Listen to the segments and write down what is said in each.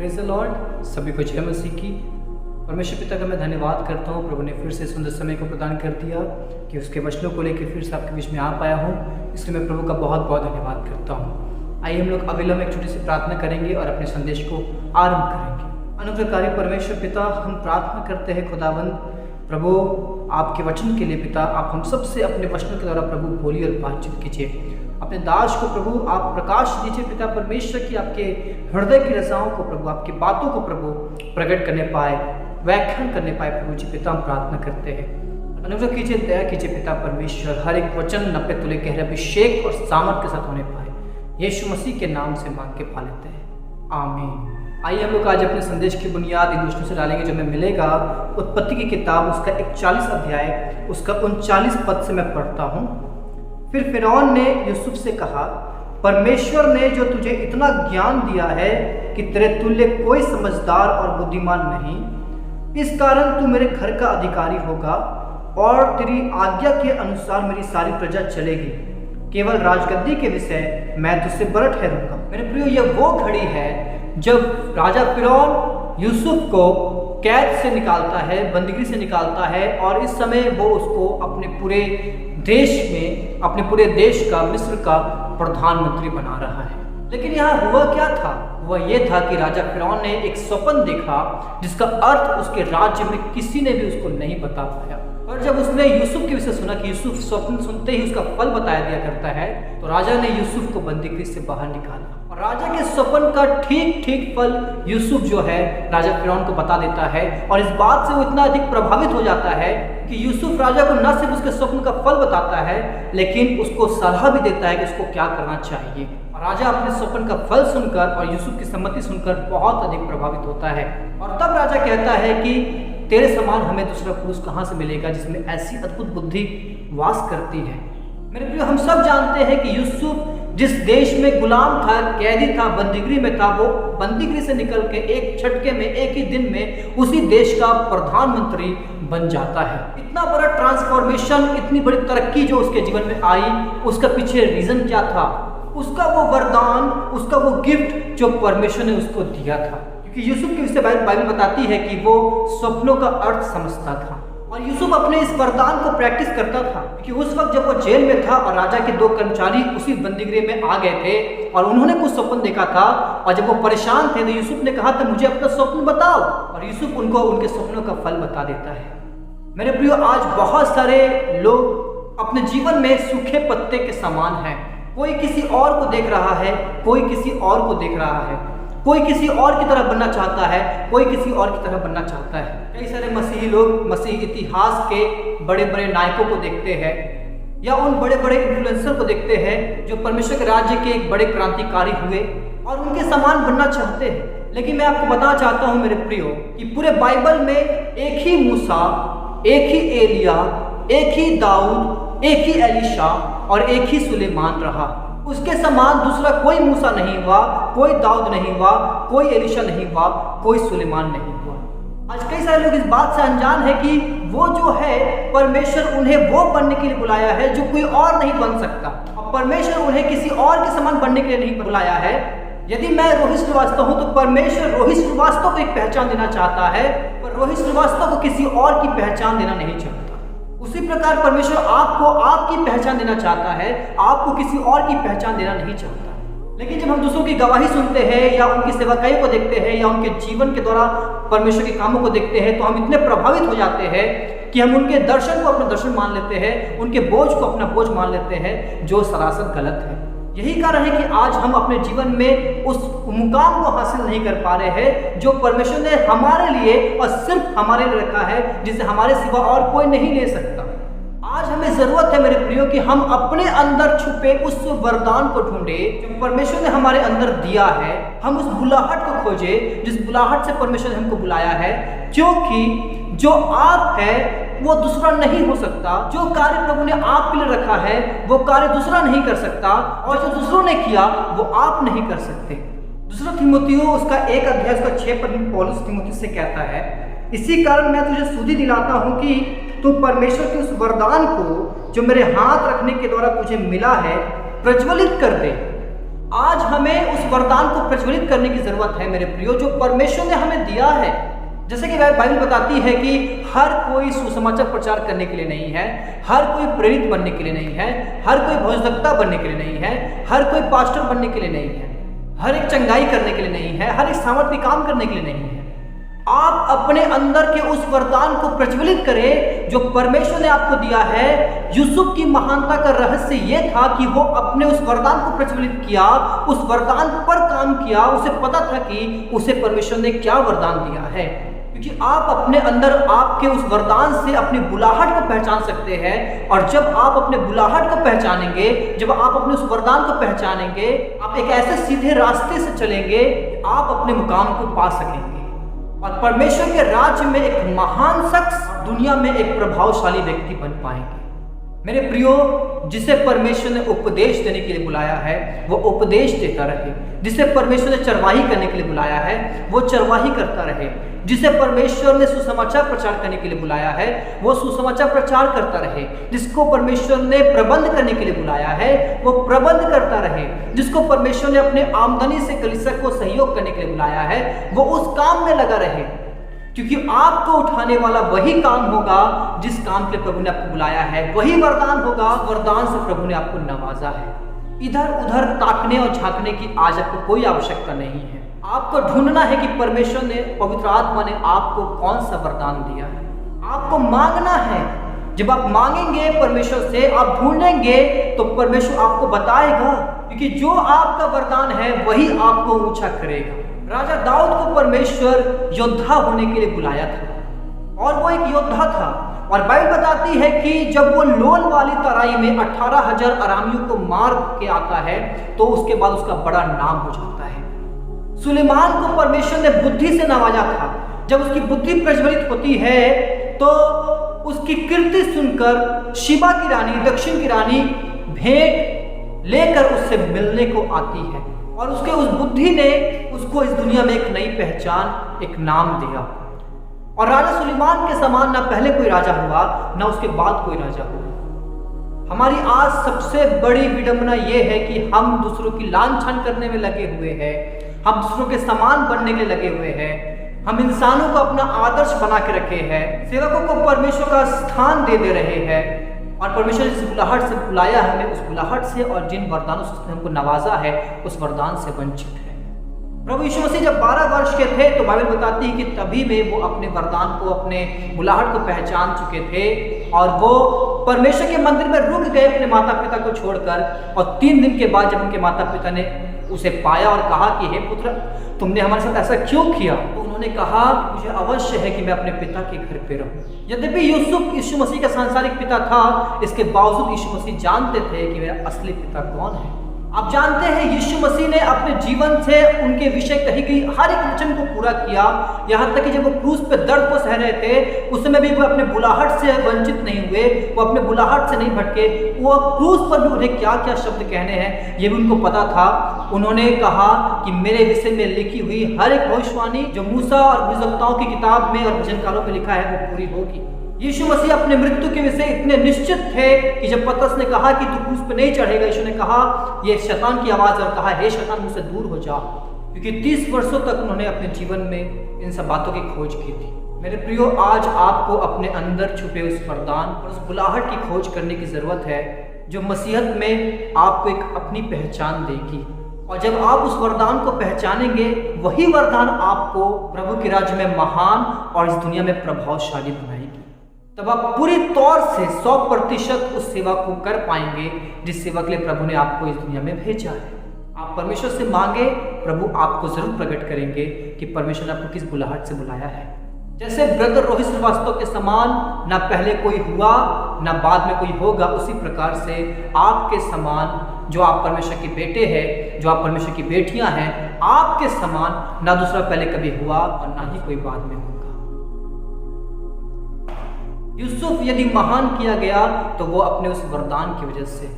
Praise the Lord. सभी को जय मसीह की। परमेश्वर पिता का मैं धन्यवाद करता हूँ। प्रभु ने फिर से सुंदर समय को प्रदान कर दिया कि उसके वचनों को लेकर फिर से आपके बीच में आ पाया हूँ, इसलिए मैं प्रभु का बहुत बहुत धन्यवाद करता हूँ। आइए हम लोग अविलंब एक छोटी सी प्रार्थना करेंगे और अपने संदेश को आरंभ करेंगे। अनुग्रहकारी परमेश्वर पिता, हम प्रार्थना करते हैं खुदावंद प्रभु आपके वचन के लिए। पिता, आप हम सब से अपने वचनों के द्वारा प्रभु बोलिए और बातचीत कीजिए। अपने दास को प्रभु आप प्रकाश दीजिए पिता परमेश्वर की, आपके हृदय की रजाओं को प्रभु, आपकी बातों को प्रभु प्रकट करने पाए, व्याख्यान करने पाए। प्रभु जी पिता हम प्रार्थना करते हैं, अनुग्रह कीजिए, दया कीजिए पिता परमेश्वर। हर एक वचन 90 तुले गहरे अभिषेक और सामर्थ के साथ होने पाए। यीशु मसीह के नाम से मांग के पा लेते हैं, आमीन। आइए हम लोग आज अपने संदेश की बुनियाद इन वचनों से डालेंगे जो हमें मिलेगा उत्पत्ति की किताब, उसका 41 अध्याय, उसका 39 पद से मैं पढ़ता हूँ। फिर फिरौन ने यूसुफ से कहा, परमेश्वर ने जो तुझे इतना ज्ञान दिया है कि तेरे तुल्य कोई समझदार और बुद्धिमान नहीं, इस कारण तू मेरे घर का अधिकारी होगा और तेरी आज्ञा के अनुसार मेरी सारी प्रजा चलेगी। केवल राजगद्दी के विषय मैं तुझसे बड़ा ठहरूंगा। मेरे प्रियो, यह वो घड़ी है जब राजा फिरौन यूसुफ को कैद से निकालता है, बंदगी से निकालता है, और इस समय वो उसको अपने पूरे देश में, अपने पूरे देश का, मिस्र का प्रधानमंत्री बना रहा है। लेकिन यहाँ हुआ क्या था? हुआ ये था कि राजा फिरौन ने एक स्वप्न देखा जिसका अर्थ उसके राज्य में किसी ने भी उसको नहीं बता पाया। और जब उसने यूसुफ के विषय सुना कि यूसुफ स्वप्न सुनते ही उसका फल बताया दिया करता है, तो राजा ने यूसुफ को बंदीगृह से बाहर निकाला। और राजा के स्वप्न का ठीक ठीक फल यूसुफ जो है राजा फिरौन को बता देता है। और इस बात से वो इतना अधिक प्रभावित हो जाता है कि यूसुफ राजा को न सिर्फ उसके स्वप्न का फल बताता है, लेकिन उसको सलाह भी देता है कि उसको क्या करना चाहिए। और राजा अपने स्वप्न का फल सुनकर और यूसुफ की सम्मति सुनकर बहुत अधिक प्रभावित होता है। और तब राजा कहता है कि तेरे समान हमें दूसरा पुरुष कहाँ से मिलेगा जिसमें ऐसी अद्भुत बुद्धि वास करती है। मेरे प्रिय, हम सब जानते हैं कि यूसुफ जिस देश में गुलाम था, कैदी था, बंदीगृह में था, वो बंदीगृह से निकल के एक झटके में, एक ही दिन में उसी देश का प्रधानमंत्री बन जाता है। इतना बड़ा ट्रांसफॉर्मेशन, इतनी बड़ी तरक्की जो उसके जीवन में आई, उसका पीछे रीजन क्या था? उसका वो वरदान, उसका वो गिफ्ट जो परमेश्वर ने उसको दिया था। क्योंकि यूसुफ के विषय बाइबल बताती है कि वो स्वप्नों का अर्थ समझता था और यूसुफ अपने इस वरदान को प्रैक्टिस करता था। क्योंकि उस वक्त जब वो जेल में था और राजा के 2 कर्मचारी उसी बंदीगृह में आ गए थे और उन्होंने कुछ स्वप्न देखा था, और जब वो परेशान थे तो यूसुफ ने कहा था, मुझे अपना स्वप्न बताओ। और यूसुफ उनको उनके स्वप्नों का फल बता देता है। मेरे प्रियो, आज बहुत सारे लोग अपने जीवन में सूखे पत्ते के समान हैं। कोई किसी और को देख रहा है, कोई किसी और को देख रहा है, कोई किसी और की तरह बनना चाहता है, कोई किसी और की तरह बनना चाहता है। कई सारे मसीही लोग मसीही इतिहास के बड़े बड़े नायकों को देखते हैं या उन बड़े बड़े इन्फ्लुएंसर को देखते हैं जो परमेश्वर के राज्य के एक बड़े क्रांतिकारी हुए और उनके समान बनना चाहते हैं। लेकिन मैं आपको बताना चाहता हूँ मेरे प्रियो कि पूरे बाइबल में एक ही मूसा, एक ही एलिया, एक ही दाऊद, एक ही एलीशा और एक ही सुलेमान रहा। उसके समान दूसरा कोई मूसा नहीं हुआ, कोई दाऊद नहीं हुआ, कोई एलीशा नहीं हुआ, कोई सुलेमान नहीं हुआ। आज कई सारे लोग इस बात से अनजान है कि वो जो है परमेश्वर उन्हें वो बनने के लिए बुलाया है जो कोई और नहीं बन सकता, और परमेश्वर उन्हें किसी और के समान बनने के लिए नहीं बुलाया है। यदि मैं रोहित श्रीवास्तव हूँ तो परमेश्वर रोहित श्रीवास्तव को एक पहचान देना चाहता है, पर रोहित श्रीवास्तव को किसी और की पहचान देना नहीं चाहता। उसी प्रकार परमेश्वर आपको आपकी पहचान देना चाहता है, आपको किसी और की पहचान देना नहीं चाहता। लेकिन जब हम दूसरों की गवाही सुनते हैं या उनकी सेवकाई को देखते हैं या उनके जीवन के द्वारा परमेश्वर के कामों को देखते हैं, तो हम इतने प्रभावित हो जाते हैं कि हम उनके दर्शन को अपना दर्शन मान लेते हैं, उनके बोझ को अपना बोझ मान लेते हैं, जो सरासर गलत है। यही कारण है कि आज हम अपने जीवन में उस मुकाम को हासिल नहीं कर पा रहे हैं जो परमेश्वर ने हमारे लिए और सिर्फ हमारे लिए रखा है, जिसे हमारे सिवा और कोई नहीं ले सकता। आज हमें जरूरत है मेरे प्रियो कि हम अपने अंदर छुपे उस वरदान को ढूंढे जो परमेश्वर ने हमारे अंदर दिया है। हम उस बुलाहट को खोजे जिस बुलाहट से परमेश्वर ने हमको बुलाया है, क्योंकि जो आप है वो दूसरा नहीं हो सकता। जो कार्य प्रभु ने आपके लिए रखा है वो कार्य दूसरा नहीं कर सकता, और जो दूसरों ने किया वो आप नहीं कर सकते। दूसरा थिमोथियो उसका 1 अध्याय उसका 6 पद में पौलुस थिमोथियुस से कहता है, इसी कारण मैं तुझे सुधि दिलाता हूँ कि तू परमेश्वर के उस वरदान को जो मेरे हाथ रखने के द्वारा तुझे मिला है प्रज्वलित कर दे। आज हमें उस वरदान को प्रज्वलित करने की जरूरत है मेरे प्रियो, जो परमेश्वर ने हमें दिया है। जैसे कि बाइबल बताती है कि हर कोई सुसमाचार प्रचार करने के लिए नहीं है, हर कोई प्रेरित बनने के लिए नहीं है, हर कोई भविष्यवक्ता बनने के लिए नहीं है, हर कोई पास्टर बनने के लिए नहीं है, हर एक चंगाई करने के लिए नहीं है, हर एक सामर्थ्य काम करने के लिए नहीं है। आप अपने अंदर के उस वरदान को प्रज्वलित करें जो परमेश्वर ने आपको दिया है। यूसुफ की महानता का रहस्य यह था कि वो अपने उस वरदान को प्रज्वलित किया, उस वरदान पर काम किया। उसे पता था कि उसे परमेश्वर ने क्या वरदान दिया है, क्योंकि आप अपने अंदर आपके उस वरदान से अपनी बुलाहट को पहचान सकते हैं। और जब आप अपने बुलाहट को पहचानेंगे, जब आप अपने उस वरदान को पहचानेंगे, आप एक ऐसे सीधे रास्ते से चलेंगे, आप अपने मुकाम को पा सकेंगे और परमेश्वर के राज्य में एक महान शख्स, दुनिया में एक प्रभावशाली व्यक्ति बन पाएंगे। मेरे प्रियो, जिसे परमेश्वर ने उपदेश देने के लिए बुलाया है वो उपदेश देता रहे। जिसे परमेश्वर ने चरवाही करने के लिए बुलाया है वो चरवाही करता रहे। जिसे परमेश्वर ने सुसमाचार प्रचार करने के लिए बुलाया है वो सुसमाचार प्रचार करता रहे। जिसको परमेश्वर ने प्रबंध करने के लिए बुलाया है वो प्रबंध करता रहे। जिसको परमेश्वर ने अपने आमदनी से कलीसिया को सहयोग करने के लिए बुलाया है वो उस काम में लगा रहे, क्योंकि आपको उठाने वाला वही काम होगा जिस काम के लिए प्रभु ने आपको बुलाया है। वही वरदान होगा, वरदान से प्रभु ने आपको नवाजा है। इधर उधर ताकने और झांकने की आज आपको कोई आवश्यकता नहीं है। आपको ढूंढना है कि परमेश्वर ने, पवित्र आत्मा ने आपको कौन सा वरदान दिया है। आपको मांगना है। जब आप मांगेंगे परमेश्वर से, आप ढूंढेंगे तो परमेश्वर आपको बताएगा, क्योंकि जो आपका वरदान है वही आपको ऊंचा करेगा। राजा दाऊद को परमेश्वर योद्धा होने के लिए बुलाया था और वो एक योद्धा था। और बाइबल बताती है कि जब वो लोन वाली तराई में 18,000 अरामियों को मार के आता है तो उसके बाद उसका बड़ा नाम हो जाता है। सुलेमान को परमेश्वर ने बुद्धि से नवाजा था। जब उसकी बुद्धि प्रज्वलित होती है तो उसकी कीर्ति सुनकर शिबा की रानी, दक्षिण की रानी भेंट लेकर उससे मिलने को आती है और उसके उस बुद्धि ने उसको इस दुनिया में एक नई पहचान, एक नाम दिया। और राजा सुलेमान के समान ना पहले कोई राजा हुआ ना उसके बाद कोई राजा हुआ। हमारी आज सबसे बड़ी विडंबना यह है कि हम दूसरों की लांछन करने में लगे हुए हैं, हम दूसरों के समान बनने के लगे हुए हैं, हम इंसानों को अपना आदर्श बना के रखे हैं, सेवकों को परमेश्वर का स्थान दे रहे हैं। और परमेश्वर जिस बुलाहट से बुलाया है हमें, उस बुलाहट से और जिन वरदानों से उसने हमको नवाजा है उस वरदान से वंचित है। प्रभु यीशु मसीह जब 12 वर्ष के थे तो बाइबल बताती है कि तभी में वो अपने वरदान को, अपने बुलाहट को पहचान चुके थे और वो परमेश्वर के मंदिर में रुक गए अपने माता पिता को छोड़कर। और 3 दिन के बाद जब उनके माता पिता ने उसे पाया और कहा कि हे पुत्र, तुमने हमारे साथ ऐसा क्यों किया, तो उन्होंने कहा मुझे अवश्य है कि मैं अपने पिता के घर पे रहूं। यद्यपि यूसुफ यीशु मसीह का सांसारिक पिता था, इसके बावजूद यीशु मसीह जानते थे कि मेरा असली पिता कौन है। आप जानते हैं यीशु मसीह ने अपने जीवन से उनके विषय कही गई हर एक वचन को पूरा किया। यहाँ तक कि जब वो क्रूस पे दर्द को सह रहे थे उस समय भी वो अपने बुलाहट से वंचित नहीं हुए, वो अपने बुलाहट से नहीं भटके। वो क्रूस पर भी उन्हें क्या क्या शब्द कहने हैं ये भी उनको पता था। उन्होंने कहा कि मेरे विषय में लिखी हुई हर एक भविष्यवाणी जो मूसा और भविष्यवक्ताओं की किताब में और भजनकारों में लिखा है वो पूरी होगी। यीशु मसीह अपने मृत्यु के विषय इतने निश्चित थे कि जब पतरस ने कहा कि तू क्रूस पे नहीं चढ़ेगा, यीशु ने कहा ये शैतान की आवाज और कहा हे शैतान मुझसे दूर हो जा, क्योंकि 30 वर्षों तक उन्होंने अपने जीवन में इन सब बातों की खोज की थी। मेरे प्रियो, आज आपको अपने अंदर छुपे उस वरदान और उस बुलाहट की खोज करने की जरूरत है जो मसीहत में आपको एक अपनी पहचान देगी। और जब आप उस वरदान को पहचानेंगे वही वरदान आपको प्रभु के राज्य में महान और इस दुनिया में प्रभावशाली बनाएगी। तब आप पूरी तौर से 100% उस सेवा को कर पाएंगे जिस सेवा के लिए प्रभु ने आपको इस दुनिया में भेजा है। आप परमेश्वर से मांगे, प्रभु आपको जरूर प्रकट करेंगे कि परमेश्वर ने आपको किस बुलाहट से बुलाया है। जैसे ब्रदर रोहित श्रीवास्तव के समान ना पहले कोई हुआ ना बाद में कोई होगा, उसी प्रकार से आपके समान जो आप परमेश्वर के बेटे हैं, जो आप परमेश्वर की बेटियां हैं, आपके समान ना दूसरा पहले कभी हुआ और ना ही कोई बाद में होगा। यूसुफ यदि महान किया गया तो वो अपने उस वरदान की वजह से,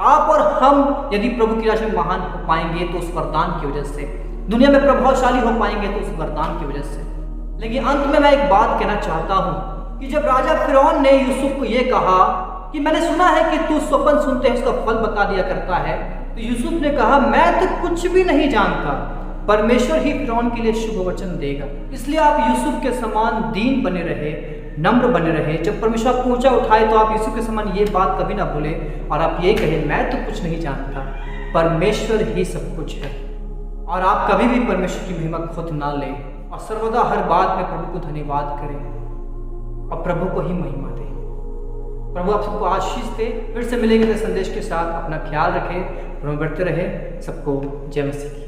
आप और हम यदि प्रभु की राज्य में महान हो पाएंगे तो उस वरदान की वजह से, दुनिया में प्रभावशाली हो पाएंगे तो उस वरदान की वजह से। लेकिन अंत में मैं एक बात कहना चाहता हूं कि जब राजा फिरौन ने यूसुफ को यह कहा कि मैंने सुना है कि तू स्वप्न सुनते हैं उसका फल बता दिया करता है, तो यूसुफ ने कहा, मैं तो कुछ भी नहीं जानता, परमेश्वर ही फिरौन के लिए शुभ वचन देगा। इसलिए आप यूसुफ के समान दीन बने रहे, नम्र बने रहे। जब परमेश्वर आपको ऊंचा उठाए तो आप यूसुफ के समान ये बात कभी ना भूले और आप ये कहें, मैं तो कुछ नहीं जानता, परमेश्वर ही सब कुछ है। और आप कभी भी परमेश्वर की महिमा खुद ना लें और सर्वदा हर बात में प्रभु को धन्यवाद करें और प्रभु को ही महिमा दें। प्रभु आप सबको आशीष दे। फिर से मिलेंगे नए संदेश के साथ। अपना ख्याल रखें, प्रभु बढ़ते रहे। सबको जय मसीह।